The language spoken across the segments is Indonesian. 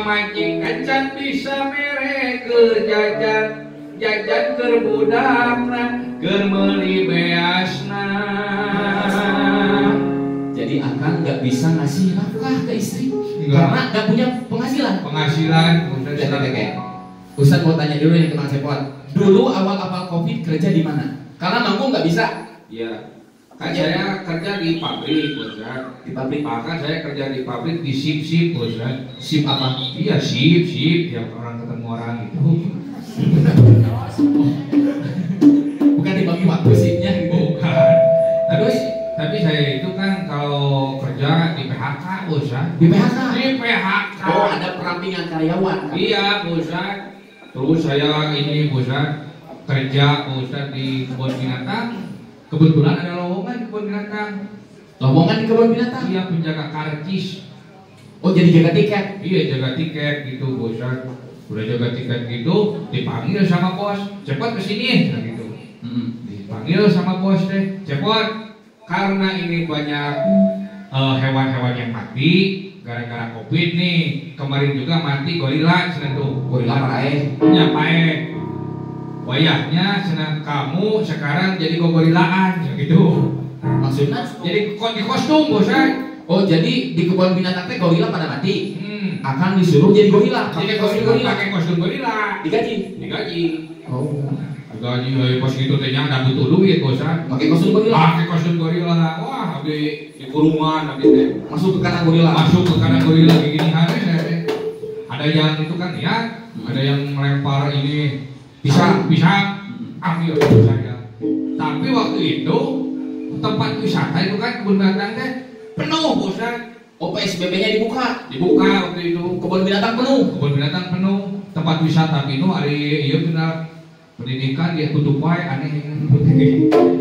mamacing acan bisa mere ke jajan keur budakna keur meuli beasna. Jadi akang nggak bisa ngasih nafkah ke istri karena nggak punya penghasilan. Ustaz mau tanya dulu nih ke Mang Cepot. Dulu awal Covid kerja di mana? Karena manggung nggak bisa. Iya. Kan saya kerja di pabrik, Ustaz. Di pabrik. Bahkan saya kerja di pabrik di sip, Ustaz. Sip apa? Iya, sip yang orang ketemu orang itu. Bukan dibagi waktu sipnya gitu. Bukan. Tapi saya itu kan kalau kerja di PHK, Ustaz. Di PHK. Di PHK. Oh, ada perampingan karyawan. Kan? Iya, Ustaz. Terus saya ini, Ustaz, kerja, Ustaz, di kebun binatang. Kebetulan ada lowongan di kebun binatang. Lowongan di kebun binatang? Iya, penjaga karcis. Oh, jadi jaga tiket? Iya, jaga tiket gitu, Ustaz. Udah jaga tiket gitu, dipanggil sama bos, cepat kesini, gitu. Dipanggil sama bos deh, cepat. Karena ini banyak hewan-hewan yang mati gara-gara Covid nih. Kemarin juga mati gorila, senang tuh. Gorila pae. Ya pae. Wayahnya senang kamu sekarang jadi gorilaan, ya gitu. Maksudnya? Jadi di kostum, Bosan. Oh, jadi di kebun binatang teh gorila pada mati. Akan disuruh jadi gorila. Jadi kostum pakai kostum gorila. Digaji. Oh. Gaji pas gitu teh nya butuh duit, Bosan. Pakai kostum gorila. Pakai kostum gorila. Wah, abdi di kurungan abdi teh. Masuk ke kandang gorila. Masuk ke kandang gorila kayak gini hari teh. Ada yang itu kan ya, ada yang melempar ini pisang ambil saya. Tapi waktu itu tempat wisata itu kan kebun binatang teh penuh, Bosan. Oh, PSBB-nya dibuka waktu itu. Kebun binatang penuh. Tempat wisata penuh. Hari iya benar pendidikan dia tutup wae aneh.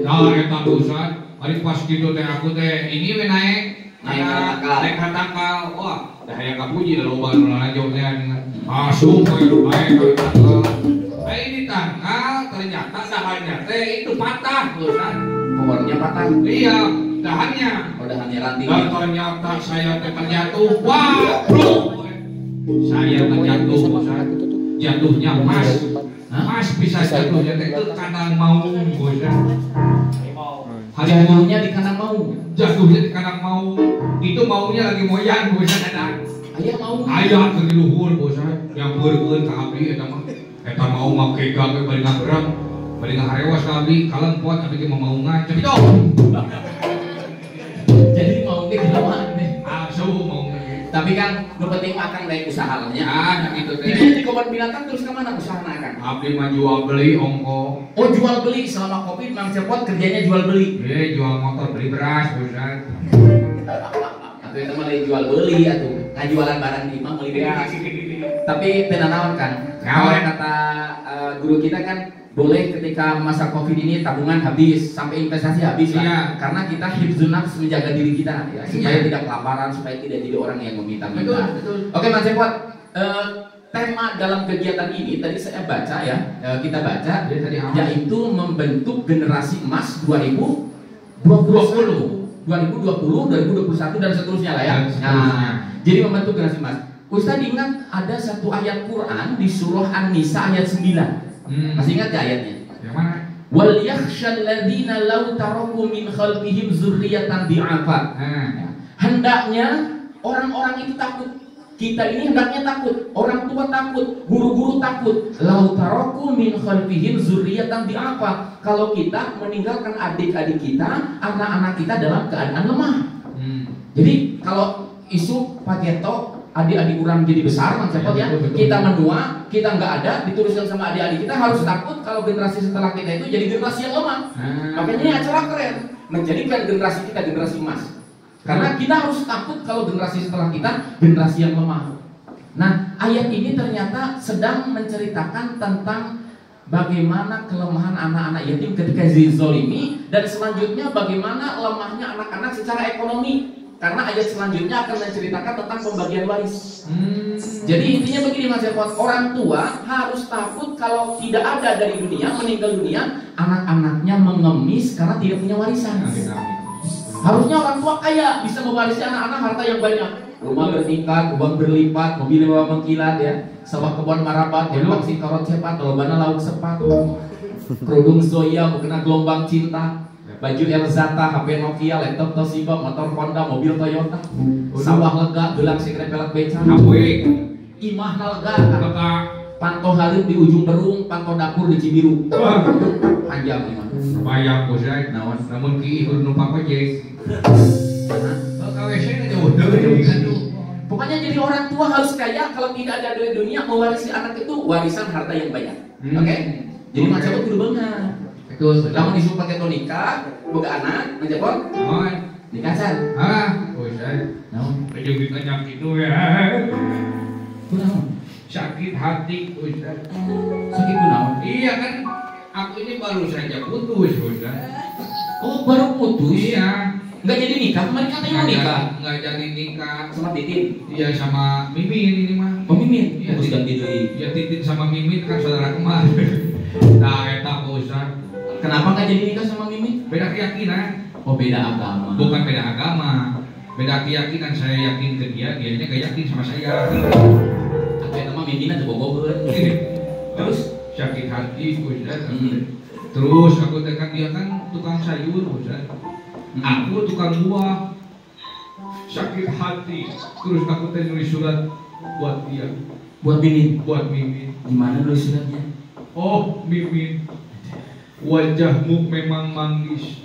Nah, eta Bosan. Hari pas gitu teh aku teh ini we naik tangkal. Wah, dah hayang kapuji da loba nu lanjut teh. Asup we naik tangkal. Ini tangkal ternyata dahannya teh itu patah, Bosan. Pohonnya patah. Iya, dahannya. Oh, dahannya ranting. Dan ternyata saya terjatuh. Wah, bro. Saya terjatuh, Bosan. Jatuhnya Mas bisa jatuhnya ke kandang maung, Bosan. Jatuhnya di kandang maung. Jatuhnya di kandang maung. Itu maungnya lagi moyang, Bosan ada. Ayah maung. Ayah ke luhur, Bosan. Yang beureun ka abdi eta mah. Eta mau make gawe bari ngaberang. Bari ngaharewas ka abdi, kalem pot abdi ge mamaungan. Cepi dong. Jadi maungnya gelamaan deh. Asuh maung. Tapi kan nu penting makan dari usahanya. Ah, gitu teh. Di kebun binatang terus kemana usahana kan? Abdi mah jual beli ongko. Oh, jual beli selama Covid Mang Cepot kerjanya jual beli. Jual motor beli beras, Bosan. Atau itu mah jual beli atuh. Ngajualan barang di imah beli beras. Tapi tenanawan kan. Kalau kata guru kita kan boleh ketika masa Covid ini tabungan habis sampai investasi habis lah. Karena kita hifdzun nafs menjaga diri kita ya, supaya tidak kelaparan, supaya tidak jadi orang yang meminta-minta. Oke, Mas Cepot, tema dalam kegiatan ini tadi saya baca ya, kita baca yaitu membentuk generasi emas 2020, 2021 dan seterusnya lah ya. Nah, jadi membentuk generasi emas. Ustaz ingat ada satu ayat Quran di surah An-Nisa ayat 9. Masih ingat gak ayatnya? Yang mana? Wal yakhshal ladzina law taraku min khalfihim dzurriyyatan di'afa. Hendaknya orang-orang itu takut. Kita ini hendaknya takut. Orang tua takut, guru-guru takut. Law taraku min khalfihim dzurriyyatan di'afa. Kalau kita meninggalkan adik-adik kita, anak-anak kita dalam keadaan lemah. Jadi kalau isu Pak Geto adik-adik orang jadi besar, Mang Cepot ya, kita menua, kita nggak ada, diteruskan sama adik-adik kita, harus takut kalau generasi setelah kita itu jadi generasi yang lemah. Makanya ini acara keren, menjadikan generasi kita generasi emas. Karena kita harus takut kalau generasi setelah kita generasi yang lemah. Nah, ayat ini ternyata sedang menceritakan tentang bagaimana kelemahan anak-anak yatim ketika zolimi, dan selanjutnya bagaimana lemahnya anak-anak secara ekonomi. Karena ayat selanjutnya akan menceritakan tentang pembagian waris. Jadi intinya begini Mas Cepot, orang tua harus takut kalau tidak ada dari dunia, meninggal dunia, anak-anaknya mengemis karena tidak punya warisan. Harusnya orang tua kaya, bisa mewarisi anak-anak harta yang banyak. Rumah bertingkat, uang berlipat, mobil mewah mengkilat ya, sawah kebun marapat, helok si karot cepat, lobana lauk sepat, kerudung Zoya, mukena gelombang cinta, baju Elzata, HP Nokia, laptop Toshiba, motor Honda, mobil Toyota, sawah lega, gelang secret pelak beca, imah lega, pantau halim di ujung berung, pantau dapur di Cibiru, panjang imah. Bayang bos ya, namun ki ikut numpang ojek. Pokoknya jadi orang tua harus kaya. Kalau tidak ada duit dunia, mewarisi anak itu warisan harta yang banyak. Oke? Jadi macam itu benar. Itu Lamun disuruh pakai nikah, boga anak, menjawab. Nikah can. Bos ya. Naon? Penyakit penyakit itu ya. Kunaon? Sakit hati bos ya. Sakit kunaon? Iya kan, aku ini baru saja putus bos ya. Oh, baru putus? Iya. Nggak jadi nikah? Kemarin katanya mau nikah. Nggak jadi nikah. Sama Titin? Iya sama Mimin ini mah. Oh Mimin? Iya. Harus ganti deui. Ya Titin sama Mimin kan saudara kemar. Nah eta Ustaz. Kenapa nggak jadi nikah sama Mimin? Beda keyakinan. Oh beda agama. Bukan beda agama. Beda keyakinan. Saya yakin ke dia, dianya gak yakin sama saya. Apa yang nama Mimin atau bogobeun? Terus sakit hati Ustaz. Terus aku tekan dia kan tukang sayur Ustaz. Aku tukang buah, sakit hati. Terus aku nulis surat buat dia, Buat Mimin? buat Mimin. Gimana nulis suratnya? Oh Mimin, wajahmu memang manis.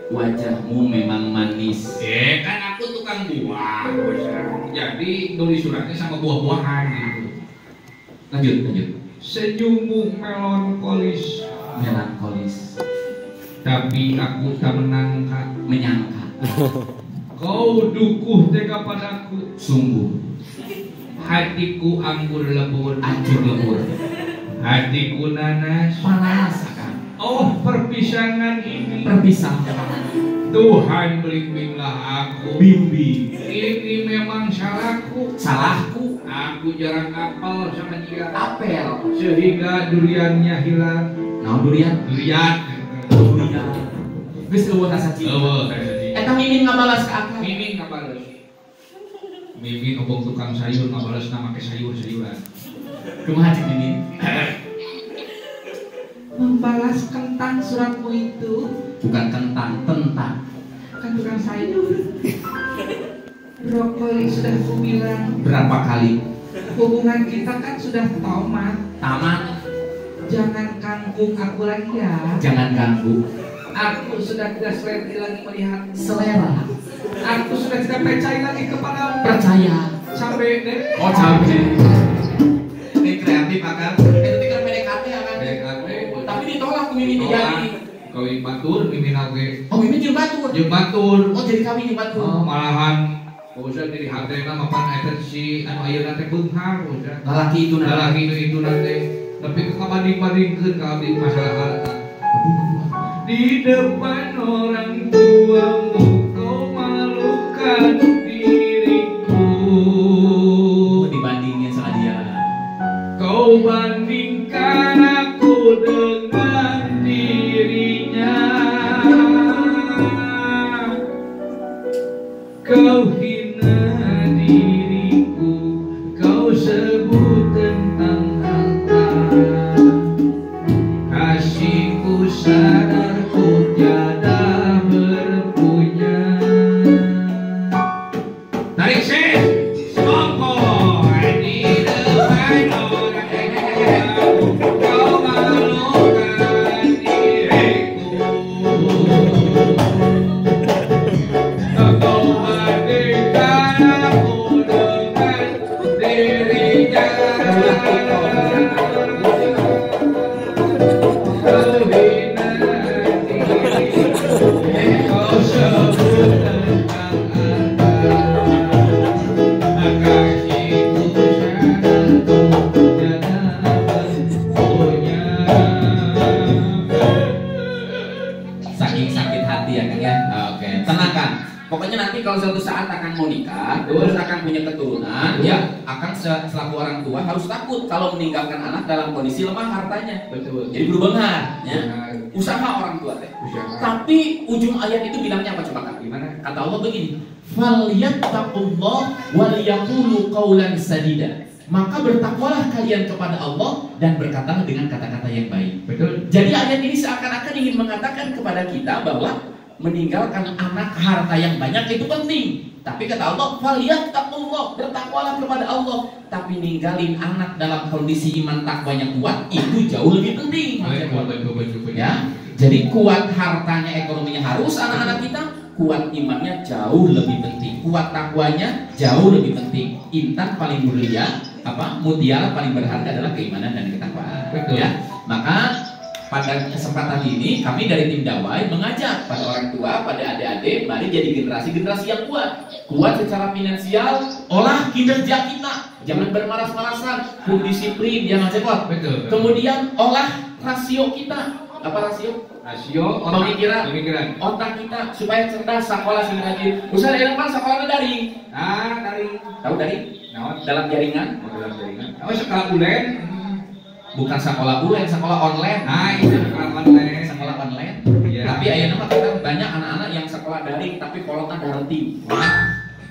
Wajahmu memang manis. Kan aku tukang buah, jadi nulis suratnya sama buah-buahan gitu. Lanjut. Senyummu melankolis, Melankolis. tapi aku tak Menyangka. Kau dukuh tega padaku, Sungguh. hatiku anggur lebur, Hancur lebur. hatiku nanas. Panas akan. Oh perpisahan ini, Perpisahan. Tuhan bimbinglah aku. Bimbing. Ini memang salahku. Salahku. Aku jarang apel sama dia. Apel. Sehingga duriannya hilang. Nah durian. Durian. Durian. Geus eueuh rasa cinta. Eta Mimin ngabalas ke akang. Mimin ngabalas. Mimin obong tukang sayur ngabalas nama ke sayur-sayuran. Kumaha cik Mimin? Membalas kentang suratmu itu. Bukan kentang, tentang. Kan tukang sayur. Brokoli sudah kubilang, Berapa kali? hubungan kita kan sudah tamat. Tamat. Jangan kangkung aku lagi ya. Jangan ganggu. Aku sudah tidak selera lagi melihat. Selera. Aku sudah tidak percaya lagi kepadamu. Percaya. Sampai deh. Oh capek. Ini kreatif akan. Itu tinggal PDKT akan. PDKT. Tapi ditolak Mimin jadi. Kawin batur, Mimin oke. Oh Mimin jeung batur. Jeung batur. Oh jadi kawin jeung batur. Oh, malahan Usah jadi hatena mapan eta si anu ayeuna teh beunghar usah. Lalaki itu Lalaki itu nanti. Tapi kabanding-bandingkeun ka abdi masalah harta. Di depan orang tuamu kau malukan diriku. Dibandingin sama dia. Kau bandingkan aku dengan dirinya. Kau hina diriku, kau sebut tentang harta. Kasihku sadar ku tiada berpunya. Tarik sih, songkok di depan orang kau malukan diriku. Kau bandingkan aku dengan dirinya. Kau hina diriku, kau sebut tentang harta. Kasihku sadar kau tiada berpunya. Saking sakit hati ya Kang ya. Oke, tenang Kang. Pokoknya nanti kalau suatu saat akan mau nikah, terus akan punya keturunan, ya akan selaku orang tua harus takut kalau meninggalkan anak dalam kondisi lemah hartanya. Betul. Jadi berbengar, ya. Usaha orang tua teh. Usaha. Tapi ujung ayat itu bilangnya apa coba Kak? Gimana? Kata Allah begini, "Falyattaqullah wal yaqulu qawlan sadida." Maka bertakwalah kalian kepada Allah dan berkatalah dengan kata-kata yang baik. Betul. Jadi ayat ini seakan-akan ingin mengatakan kepada kita bahwa meninggalkan anak harta yang banyak itu penting. Tapi kata Allah, "Falyattaqullah", bertakwalah kepada Allah. Tapi ninggalin anak dalam kondisi iman takwanya kuat itu jauh lebih penting. Betul. Ya. Jadi kuat hartanya, ekonominya harus anak-anak kita, kuat imannya jauh lebih penting. Kuat takwanya jauh lebih penting. Intan paling mulia, mutiara paling berharga adalah keimanan dan ketakwaan. Betul. Ya. Maka pada kesempatan ini kami dari tim Dawai mengajak pada orang tua, pada adik-adik, mari jadi generasi yang kuat. Kuat secara finansial, olah kinerja kita. Jangan bermalas-malasan, disiplin, jangan cepot. Betul. Kemudian olah rasio kita. Apa rasio? Rasio Pemikiran. pemikiran. Otak kita supaya cerdas, sekolah sing rajin. Misalnya enak kan sekolahnya daring. Dari Tahu daring? Dalam jaringan. dalam jaringan. Sekolah ulen. Bukan sekolah ulen, sekolah online. Itu sekolah online. Sekolah online. Iya. Tapi ayeuna mah kadang banyak anak-anak yang sekolah daring tapi kolotna darti.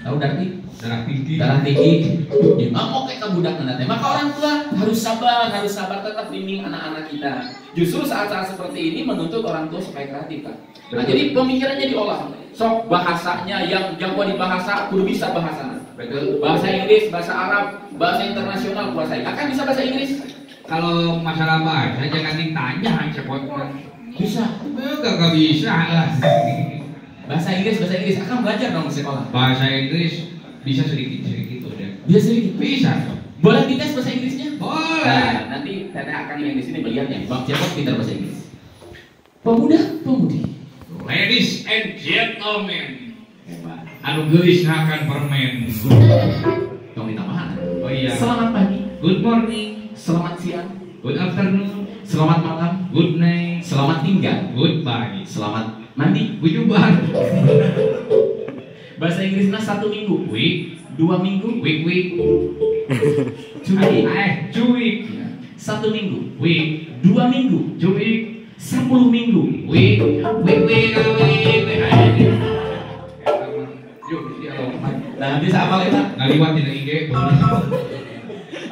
Tahu darti? Darah tinggi. Ya mau kayak budak nanti. Maka orang tua harus sabar tetap bimbing anak-anak kita. Justru saat-saat seperti ini menuntut orang tua supaya kreatif, Pak. Nah, jadi pemikirannya diolah. Sok bahasanya yang jago di bahasa kudu bisa bahasa. Betul. Bahasa Inggris, bahasa Arab, bahasa internasional kuasai. Akan bisa bahasa Inggris? Kalau masalah bahasa jangan ditanya cepot. Bisa. Enggak bisa lah. Bahasa Inggris akan belajar dong di sekolah. Bahasa Inggris bisa sedikit udah. Bisa sedikit. Bisa. Boleh dites bahasa Inggrisnya? Boleh. Nah, nanti teteh akan yang di sini melihatnya. Bang Cepot pintar bahasa Inggris. Pemuda-pemudi. Ladies and gentlemen, Hebat. anu geulis akan permen. Dong ditambahan. Oh iya. Selamat pagi. Good morning. Selamat siang. Good afternoon. Selamat malam. Good night. Selamat tinggal. Goodbye. Selamat mandi. Bujuban. Bahasa Inggrisnya 1 minggu. Week. 2 minggu. Week. Cuy. Cuy. 1 minggu. Week. 2 minggu. Cuy. 10 minggu. Week. Nah, bisa apa lagi? Ngaliwat tidak IG.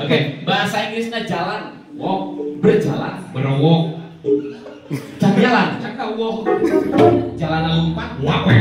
Oke, bahasa Inggrisnya jalan. Walk. Berjalan. Berwok. Jalan. Cakap wok. Jalan lompat. Wapek.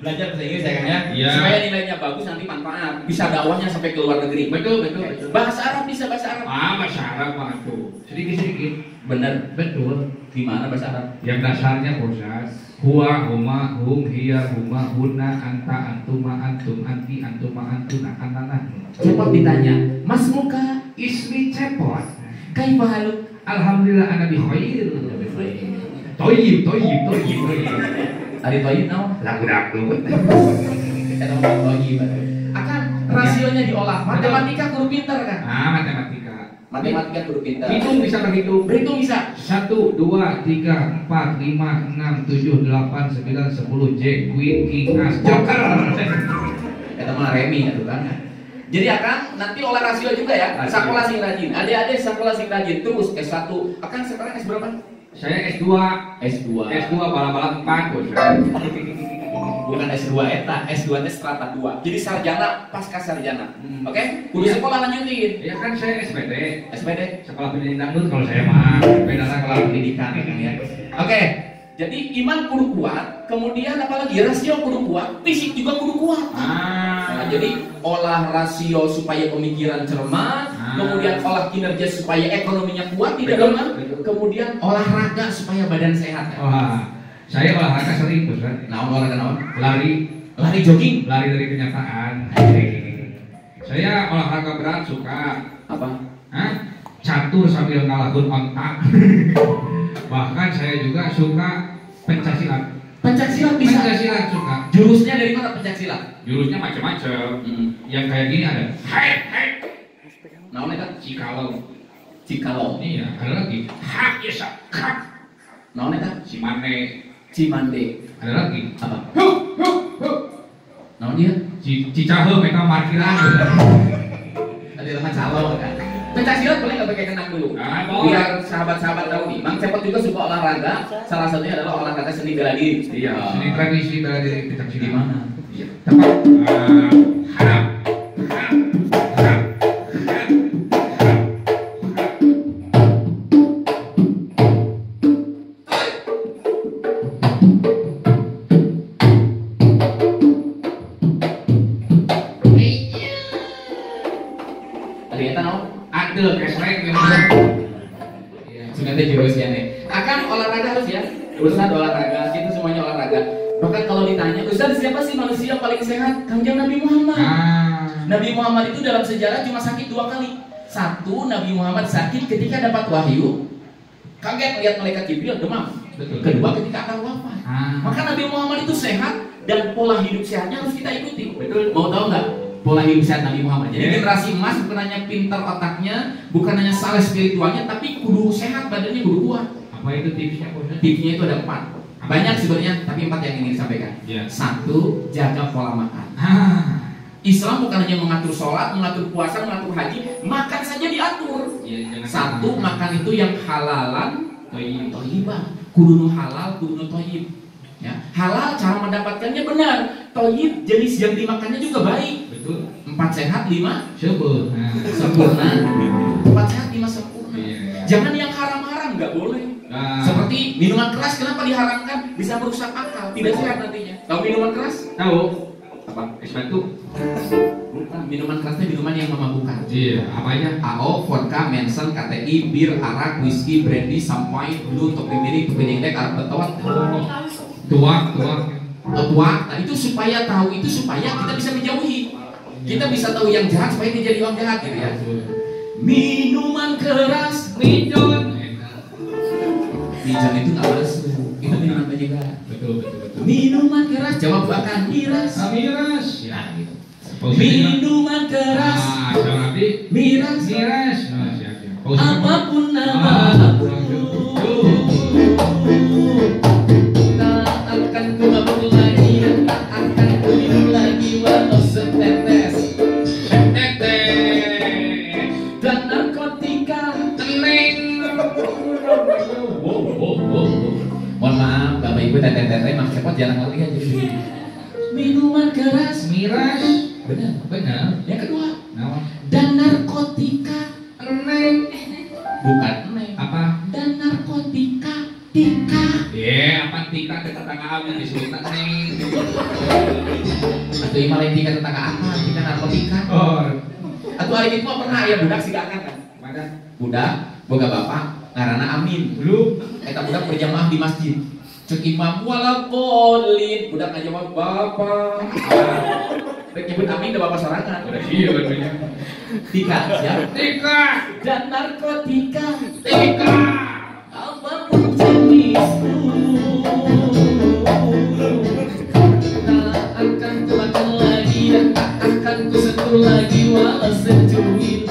Belajar bahasa Inggris ya kan ya? Iya. Supaya nilainya bagus nanti manfaat. Bisa dakwahnya sampai ke luar negeri. Betul. Bahasa Arab bisa bahasa Arab. Bahasa Arab mah tuh. Sedikit. Bener. Betul. Gimana bahasa Arab? Yang dasarnya proses. Huwa, huma, hum, hiya, huma, hunna, anta, antuma, antum, anti, antuma, antuna, anana. Cepot ditanya, Mas Muka, Ismi Cepot. kaifa haluk? Alhamdulillah ana bi khair. Toyib. Ari toyib naon? Lagu daku. Eta mah toyib. Akan rasionya diolah. Matematika kudu pinter kan? Matematika. Matematika kudu pinter. Hitung bisa berhitung. Berhitung bisa. 1, 2, 3, 4, 5, 6, 7, 8, 9, 10. Jack, Queen, King, As, Joker. Eta mah remi atuh kan. Jadi akan nanti olah rasio juga ya. Sekolah sing rajin. Adik-adik sekolah sing rajin terus S1. Akan sekarang S berapa? Saya S2. S2 bala-bala 4 bos. Bukan S2 eta, S2 teh strata 2. Jadi sarjana pasca sarjana. Oke? Kudu sekolah lanjutin. Ya kan saya SPD. Sekolah pendidikan dangdut kalau saya mah. Beda sekolah pendidikan kan ya. Oke. Jadi iman kudu kuat, kemudian apalagi rasio kudu kuat, fisik juga kudu kuat. Nah, jadi olah rasio supaya pemikiran cermat, kemudian olah kinerja supaya ekonominya kuat, tidak lemah, kemudian olahraga supaya badan sehat. Wah, saya olahraga sering bos kan. Olahraga naon? Lari jogging, lari dari kenyataan. Saya olahraga berat suka. Apa? Catur sambil ngalahin ontak. Bahkan saya juga suka pencaksilat. Pencaksilat bisa. Pencaksilat suka. Jurusnya dari mana pencaksilat? Jurusnya macam-macam. Yang kayak gini ada. Hai. Naon eta? Cikalau. Iya. Ada lagi. Hak yesa. Hak. Naon eta? Cimande. Ada lagi. Apa? Naon dia? Cicaheum eta parkiran. Ada nama calo kan. Pencak silat boleh nggak pakai kenang dulu? Biar sahabat-sahabat tahu nih. Mang Cepot juga suka olahraga. Salah satunya adalah olahraga seni bela diri. Iya. Seni tradisi bela diri pencak silat. Di mana? Iya. Tepat. Harap. Akan olahraga harus ya. Ustaz olahraga, kita semuanya olahraga. Bahkan kalau ditanya, Ustaz siapa sih manusia yang paling sehat? Kanjeng Nabi Muhammad. Nabi Muhammad itu dalam sejarah cuma sakit 2 kali. Satu, Nabi Muhammad sakit ketika dapat wahyu, kaget melihat malaikat Jibril, demam. Betul. Kedua, ketika akan wafat. Maka Nabi Muhammad itu sehat dan pola hidup sehatnya harus kita ikuti. Betul. Mau tahu nggak? Pola hidup sehat Nabi Muhammad. Jadi generasi emas bukan hanya pintar otaknya, bukan hanya saleh spiritualnya, tapi kudu sehat badannya, kudu kuat. Apa itu tipsnya? Tipsnya itu ada 4. Banyak sebenarnya, tapi 4 yang ingin disampaikan. Ya. 1, jaga pola makan. Islam bukan hanya mengatur sholat, mengatur puasa, mengatur haji, makan saja diatur. Ya, 1, makan itu yang halalan, toyibah. Kudu halal, kudu toyib. Ya. Halal cara mendapatkannya benar. Toyib jenis yang dimakannya juga baik. Betul. 4 sehat, 5 sempurna. 4 sehat, 5 sempurna. Iya. Jangan yang haram-haram, nggak boleh. Seperti minuman keras, kenapa diharamkan? Bisa merusak akal, tidak sehat nantinya. Tahu minuman keras? Tahu. Apa? Es batu. Bukan, minuman kerasnya minuman yang memabukkan. Iya, apa aja? AO, vodka, Manson, KTI, bir, arak, whisky, brandy, sampai, blue, topi miring, topi dengdek, arak betawat. Tuak. Nah itu supaya tahu itu supaya kita bisa menjauhi. Kita bisa tahu yang jahat supaya dia jadi orang jahat gitu ya. Minuman keras, Mijon. Mijon itu nggak masuk. Itu minuman penyegar. Betul. Minuman keras, jawab bahkan miras. Miras. Ya gitu. Minuman keras. Nanti miras. Siap. Apapun namamu, tak akan ku mabuk lagi dan tak akan ku minum lagi walau setetes. Dan narkotika teneng. Mohon maaf, Bapak Ibu, teteh-teteh, Mas Cepot jarang lagi aja. Minuman keras, miras. Benar. Yang kedua, Nah, dan narkotika neng. Bukan neng. apa? Dan narkotika tika. Apa tika tetangga amin disebut neng. Atau imalin tika tetangga apa? Tika narkotika. Atau hari itu pernah ya budak sih kan? Mana? Budak, boga bapak, ngarana Amin. Belum. Eta budak berjamaah di masjid. Cek imam wala bolin. Budak ngajawab bapak. Rek nyebut Amin da bapak sorangan. Iya benernya. Tika, siap? Tika. Dan narkotika Tika. apapun jenismu tak akan ku makan lagi dan tak akan ku sentuh lagi walau secuil.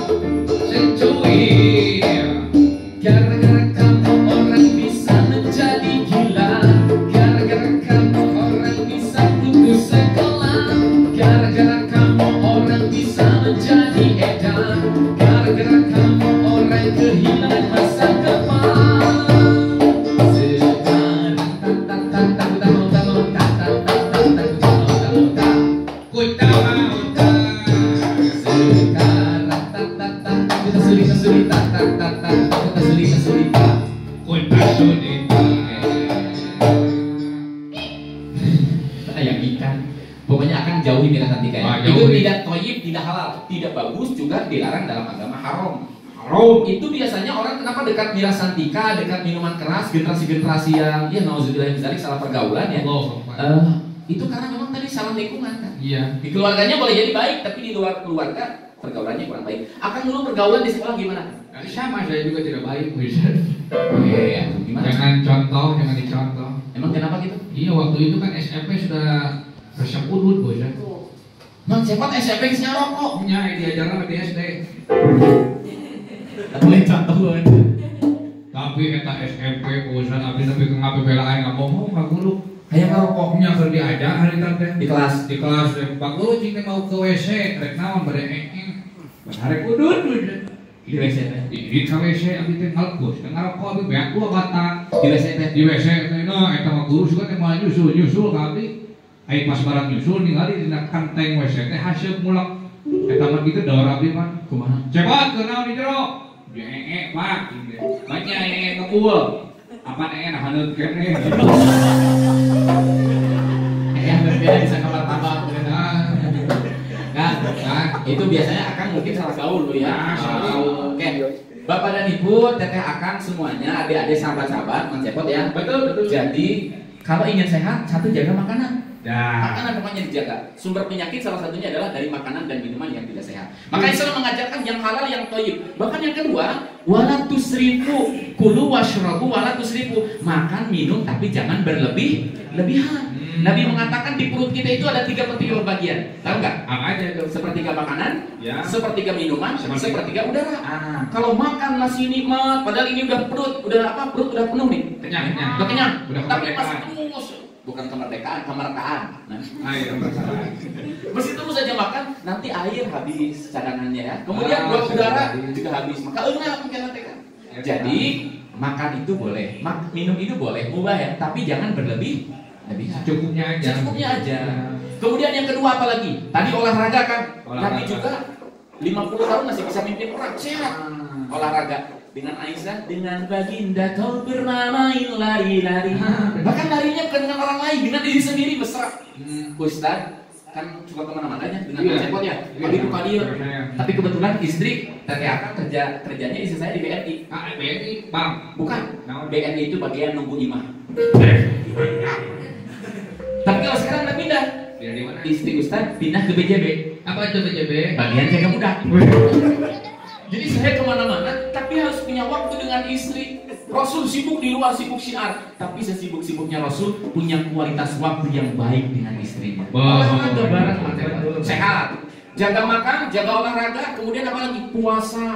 Gara-gara kamu orang bisa menjadi gila. Gara-gara kamu orang bisa putus sekolah. Gara-gara kamu orang bisa menjadi edan. Gara-gara kamu orang kehilangan masa depan. Sekarang yang ikan. Pokoknya akan jauhi minat tika ya. Itu tidak toyib, tidak halal, tidak bagus, juga dilarang dalam agama haram. Itu biasanya orang kenapa dekat miras santika, dekat minuman keras, generasi-generasi yang ya nauzubillah min dzalik salah pergaulan ya. Itu karena memang tadi salah lingkungan kan. Iya. Di keluarganya boleh jadi baik, tapi di luar keluarga pergaulannya kurang baik. Akan dulu pergaulan di sekolah gimana? Sama, saya juga tidak baik, Ustaz. Iya, gimana? Jangan dicontoh. Emang kenapa gitu? Iya, waktu itu kan SMP sudah resep udut, Ustaz. Mang Cepot SMP isinya rokok. Punya diajaran di SD. Tak boleh contoh banget. Tapi eta SMP Ustaz, abis tapi kenapa bela aing ngomong ka guru. Hayang ngarokoknya Keur diajar hari teh di kelas. Di kelas Pak guru cing mau ke WC, rek naon bade engeng. Barek udut. Di WC teh. Di WC abi teh ngalpus, ngarokok abi beak gua batang. Di WC teh. Di WC teh eta mah guru suka teh moal nyusul ka abi. Ai pas barang nyusul ningali dina kanteng WC teh haseup mulak. Eta mah kitu daur abi mah. Kumaha? Cepot ke naon di jero. Pak. Banyak ngepul. Apa nah haneut kene. Beda bisa kamar tambah. Nah, itu biasanya akan mungkin salah gaul lo ya. Oke. Bapak dan Ibu, teteh akang semuanya, adik-adik sahabat-sahabat, Mas Cepot ya. Betul. Jadi kalau ingin sehat, satu jaga makanan. Dah. Makanan pokoknya dijaga. Sumber penyakit salah satunya adalah dari makanan dan minuman yang tidak sehat. Maka Islam mengajarkan yang halal, yang thayyib. Bahkan yang kedua, wala tusrifu, kulu washrabu wala tusrifu. Makan, minum tapi jangan berlebihan. Nabi mengatakan di perut kita itu ada 3/3 bagian. Tahu nggak? Apa aja itu? Sepertiga makanan, Ya. sepertiga minuman, sepertiga udara. Kalau Kalau makan masih nikmat, padahal ini udah perut udah penuh nih. kenyang. Udah kenyang. Udah Tapi kemerdekaan. masih terus. Bukan kemerdekaan. Nah, Ayo masalah. masih terus saja makan, nanti air habis cadangannya ya. Kemudian buat udara juga habis. Maka enggak mungkin nanti kan. Jadi makan itu boleh, minum itu boleh, mubah ya, tapi jangan berlebihan. Secukupnya aja. Kemudian yang kedua apa lagi? Tadi olahraga kan. Olahraga. Nabi juga 50 tahun masih bisa mimpin orang sehat. Olahraga dengan Aisyah, dengan baginda kau bermain lari-lari. Bahkan larinya bukan dengan orang lain, dengan diri sendiri mesra. Ustaz kan suka kemana-mana ya dengan Cepot ya. Pagi buka dia. Tapi kebetulan istri teteh akang kerjanya istri saya di BNI. BNI, Bang. Bukan. BNI itu bagian nunggu imah. Tapi kalau sekarang udah pindah. Pindah di mana? Istri Ustaz pindah ke BJB. Apa itu BJB? Bagian jaga muda. Jadi saya kemana-mana, tapi harus punya waktu dengan istri. Rasul sibuk di luar, sibuk syiar. Tapi sesibuk-sibuknya Rasul punya kualitas waktu yang baik dengan istrinya. Olahraga bareng, sehat. Jaga makan, jaga olahraga, kemudian apa lagi? Puasa.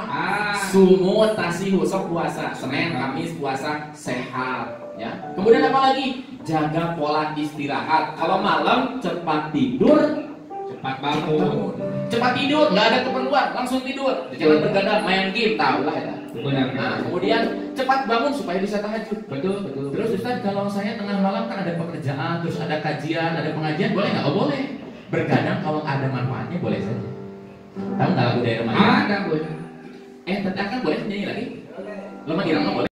Sumut, tasihu, sok puasa. Senin, Kamis puasa, sehat. Ya. Kemudian apa lagi? Jaga pola istirahat. Kalau malam cepat tidur, Cepat bangun. cepat tidur, nggak ada keperluan, langsung tidur. Jangan bergadang, main game, tahu lah ya. Benar. Nah, kemudian cepat bangun supaya bisa tahajud. Betul. Terus Ustaz, kalau saya tengah malam kan ada pekerjaan, terus ada kajian, ada pengajian, boleh nggak? Oh boleh. Bergadang kalau ada manfaatnya boleh saja. Tahu nggak lagu dari remaja? Ada, Bos. Teteh kan boleh nyanyi lagi? Lama dirama boleh.